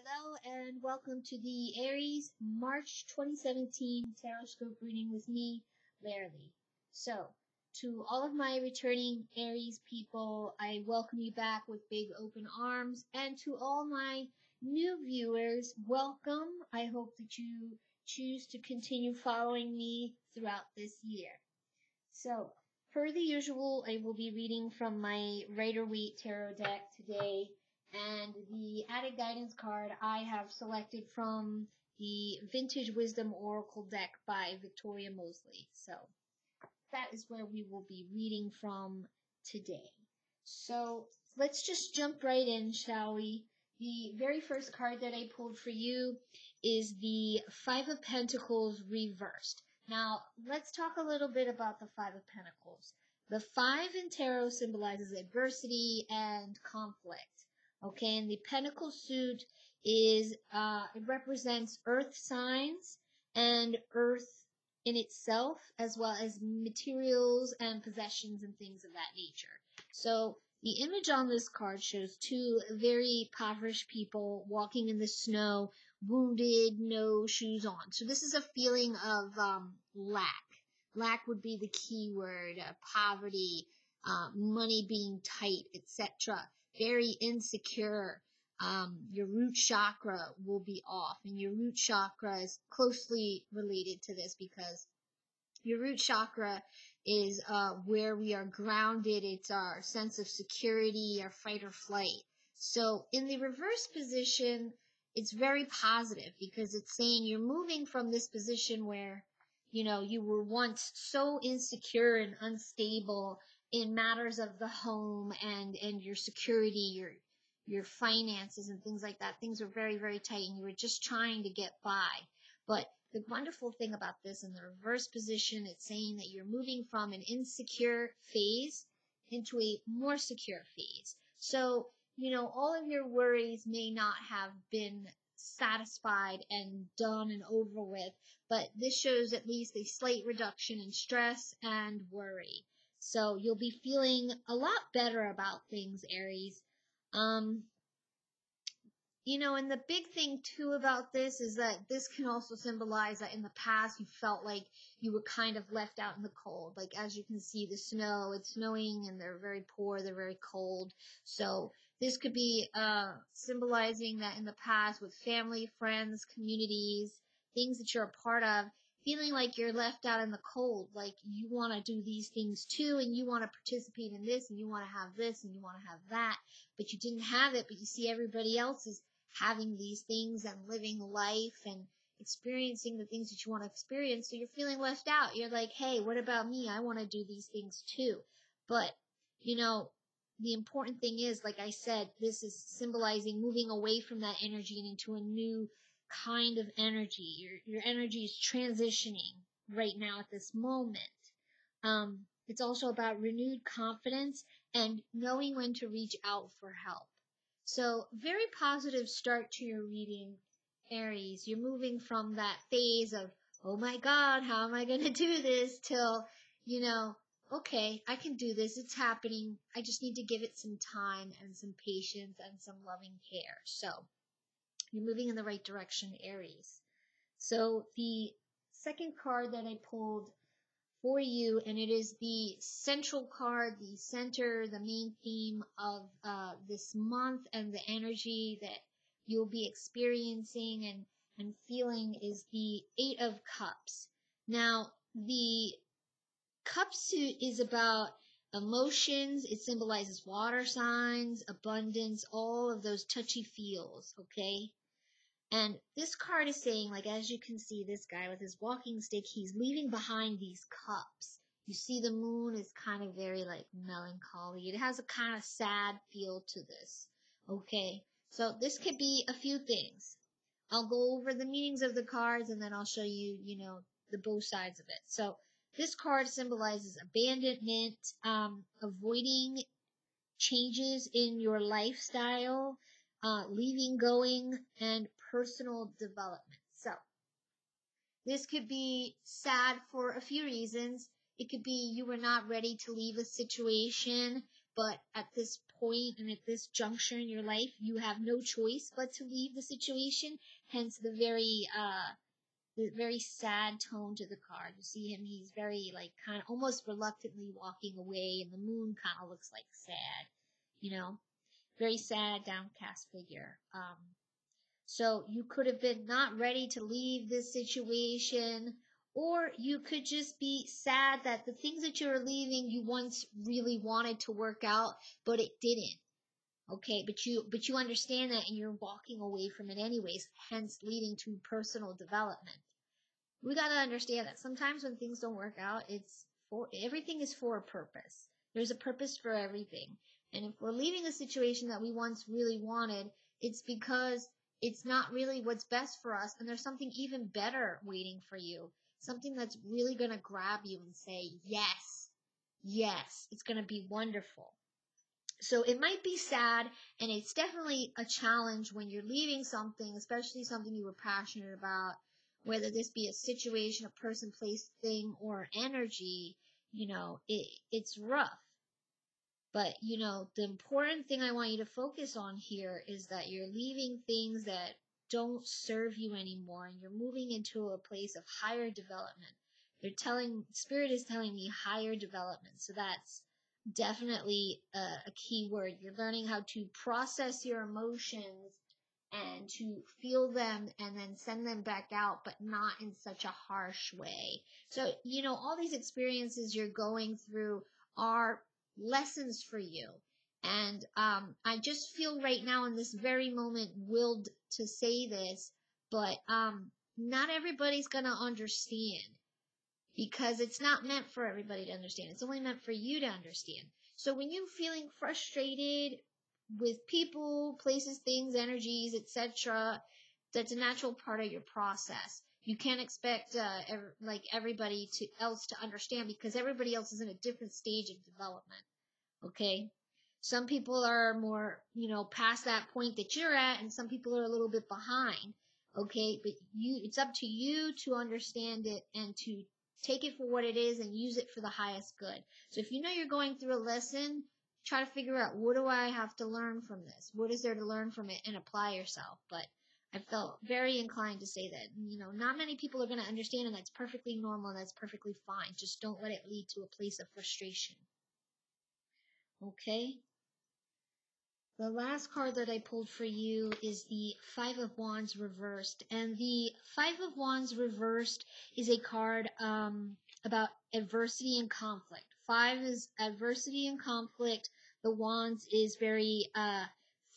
Hello and welcome to the ARIES March 2017 Tarotscope reading with me, Lara. So, to all of my returning ARIES people, I welcome you back with big open arms, and to all my new viewers, welcome. I hope that you choose to continue following me throughout this year. So, per the usual, I will be reading from my Rider-Waite Tarot deck today. And the added guidance card I have selected from the Vintage Wisdom Oracle deck by Victoria Mosley. So that is where we will be reading from today. So let's just jump right in, shall we? The very first card that I pulled for you is the Five of Pentacles reversed. Now, let's talk a little bit about the Five of Pentacles. The Five in Tarot symbolizes adversity and conflict. Okay, and the pentacle suit is, it represents earth signs and earth in itself, as well as materials and possessions and things of that nature. So the image on this card shows two very impoverished people walking in the snow, wounded, no shoes on. So this is a feeling of lack. Lack would be the key word, poverty, money being tight, etc. Very insecure. Your root chakra will be off, and your root chakra is closely related to this because your root chakra is where we are grounded. It's our sense of security, our fight or flight. So in the reverse position, it's very positive because it's saying you're moving from this position where, you know, you were once so insecure and unstable in matters of the home and your security, your finances and things like that. Things were very, very tight and you were just trying to get by. But the wonderful thing about this in the reverse position, it's saying that you're moving from an insecure phase into a more secure phase. So, you know, all of your worries may not have been satisfied and done and over with, but this shows at least a slight reduction in stress and worry. So you'll be feeling a lot better about things, Aries. You know, and the big thing too about this is that this can also symbolize that in the past you felt like you were kind of left out in the cold. Like as you can see, the snow, it's snowing and they're very poor, they're very cold. So this could be symbolizing that in the past with family, friends, communities, things that you're a part of, feeling like you're left out in the cold, like you want to do these things too, and you want to participate in this, and you want to have this, and you want to have that, but you didn't have it, but you see everybody else is having these things and living life and experiencing the things that you want to experience, so you're feeling left out. You're like, hey, what about me? I want to do these things too. But, you know, the important thing is, like I said, this is symbolizing moving away from that energy and into a new kind of energy. Your energy is transitioning right now at this moment. It's also about renewed confidence and knowing when to reach out for help. So very positive start to your reading, Aries. You're moving from that phase of, oh my God, how am I going to do this, till, you know, okay, I can do this. It's happening. I just need to give it some time and some patience and some loving care. So you're moving in the right direction, Aries. So the second card that I pulled for you, and it is the central card, the center, the main theme of this month, and the energy that you'll be experiencing and feeling is the Eight of Cups. Now, the cup suit is about emotions. It symbolizes water signs, abundance, all of those touchy feels, okay? And this card is saying, like, as you can see, this guy with his walking stick, he's leaving behind these cups. You see the moon is kind of very, like, melancholy. It has a kind of sad feel to this, okay? So this could be a few things. I'll go over the meanings of the cards, and then I'll show you, you know, the both sides of it. So this card symbolizes abandonment, avoiding changes in your lifestyle, leaving, going, and personal development. So this could be sad for a few reasons. It could be you were not ready to leave a situation, but at this point and at this juncture in your life, you have no choice but to leave the situation. Hence the very sad tone to the card. You see him, he's very like kind of almost reluctantly walking away, and the moon kind of looks like sad, you know, very sad, downcast figure. So you could have been not ready to leave this situation, or you could just be sad that the things that you're leaving you once really wanted to work out, but it didn't. Okay, but you understand that and you're walking away from it anyways, hence leading to personal development. We got to understand that sometimes when things don't work out, everything is for a purpose. There's a purpose for everything. And if we're leaving a situation that we once really wanted, it's because it's not really what's best for us, and there's something even better waiting for you. Something that's really going to grab you and say, yes, yes, it's going to be wonderful. So it might be sad, and it's definitely a challenge when you're leaving something, especially something you were passionate about, whether this be a situation, a person, place, thing, or energy. It's rough. But, the important thing I want you to focus on here is that you're leaving things that don't serve you anymore, and you're moving into a place of higher development. Spirit is telling me higher development. So that's definitely a key word. You're learning how to process your emotions and to feel them and then send them back out, but not in such a harsh way. So, all these experiences you're going through are lessons for you. And I just feel right now in this very moment willed to say this, but not everybody's going to understand, because it's not meant for everybody to understand. It's only meant for you to understand. So when you're feeling frustrated with people, places, things, energies, etc., that's a natural part of your process. You can't expect everybody else to understand, because everybody else is in a different stage of development. Okay? Some people are more, past that point that you're at, and some people are a little bit behind. Okay? But it's up to you to understand it and to take it for what it is and use it for the highest good. So if you know you're going through a lesson, try to figure out, what do I have to learn from this? What is there to learn from it, and apply yourself? But I felt very inclined to say that, not many people are going to understand, and that's perfectly normal, and that's perfectly fine. Just don't let it lead to a place of frustration. Okay? The last card that I pulled for you is the Five of Wands reversed. And the Five of Wands reversed is a card about adversity and conflict. Five is adversity and conflict. The Wands is very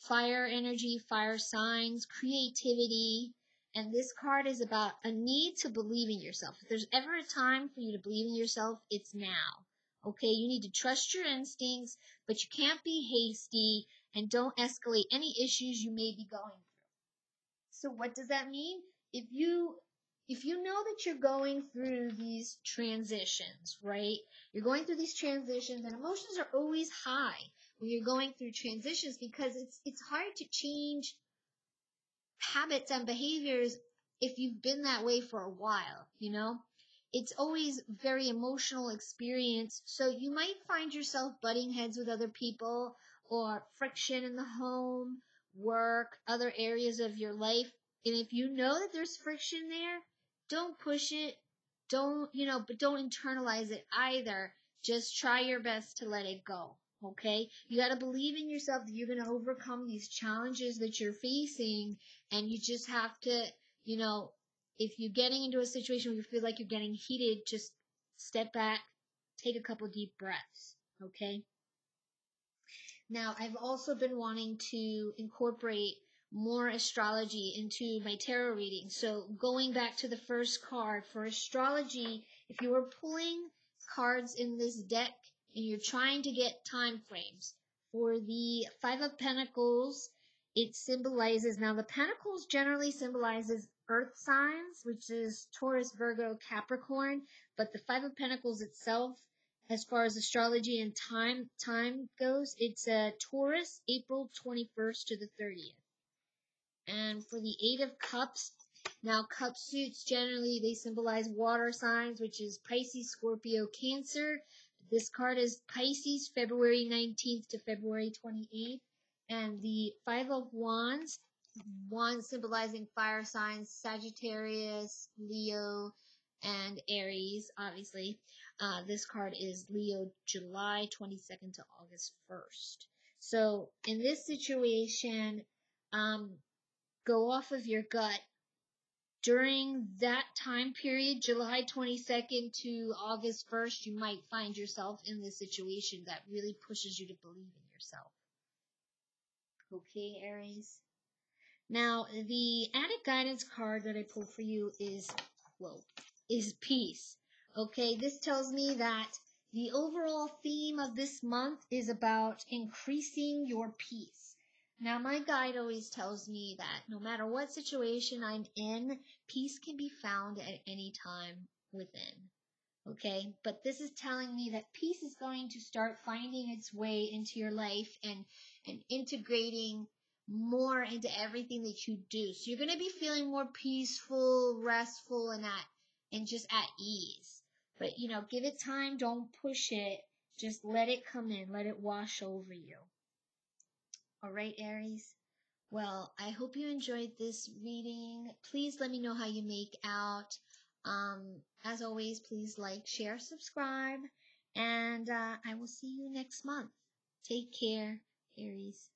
fire energy, fire signs, creativity. And this card is about a need to believe in yourself. If there's ever a time for you to believe in yourself, it's now. Okay, you need to trust your instincts, but you can't be hasty, and don't escalate any issues you may be going through. So what does that mean? If you know that you're going through these transitions, right? You're going through these transitions, and emotions are always high when you're going through transitions, because it's hard to change habits and behaviors if you've been that way for a while, It's always very emotional experience, so you might find yourself butting heads with other people, or friction in the home, work, other areas of your life. And if you know that there's friction there, don't push it. But don't internalize it either. Just try your best to let it go. Okay? You got to believe in yourself that you're going to overcome these challenges that you're facing, and you just have to, if you're getting into a situation where you feel like you're getting heated, just step back, take a couple deep breaths. Okay? Now, I've also been wanting to incorporate more astrology into my tarot reading. So going back to the first card, for astrology, if you were pulling cards in this deck and you're trying to get time frames, for the Five of Pentacles, it symbolizes, now the Pentacles generally symbolizes earth signs, which is Taurus, Virgo, Capricorn, but the Five of Pentacles itself, as far as astrology and time goes, it's Taurus, April 21st to the 30th. And for the Eight of Cups, now cup suits generally, they symbolize water signs, which is Pisces, Scorpio, Cancer. This card is Pisces, February 19th to February 28th. And the Five of Wands, wands symbolizing fire signs, Sagittarius, Leo, and Aries, obviously. This card is Leo, July 22nd to August 1st. So in this situation, go off of your gut. During that time period, July 22nd to August 1st, you might find yourself in this situation that really pushes you to believe in yourself. Okay, Aries? Now, the added guidance card that I pulled for you is peace. Okay, this tells me that the overall theme of this month is about increasing your peace. Now, my guide always tells me that no matter what situation I'm in, peace can be found at any time within. Okay, but this is telling me that peace is going to start finding its way into your life and integrating more into everything that you do. So you're going to be feeling more peaceful, restful, and just at ease. But give it time. Don't push it. Just let it come in. Let it wash over you. All right, Aries. Well, I hope you enjoyed this reading. Please let me know how you make out. As always, please like, share, subscribe, and I will see you next month. Take care, Aries.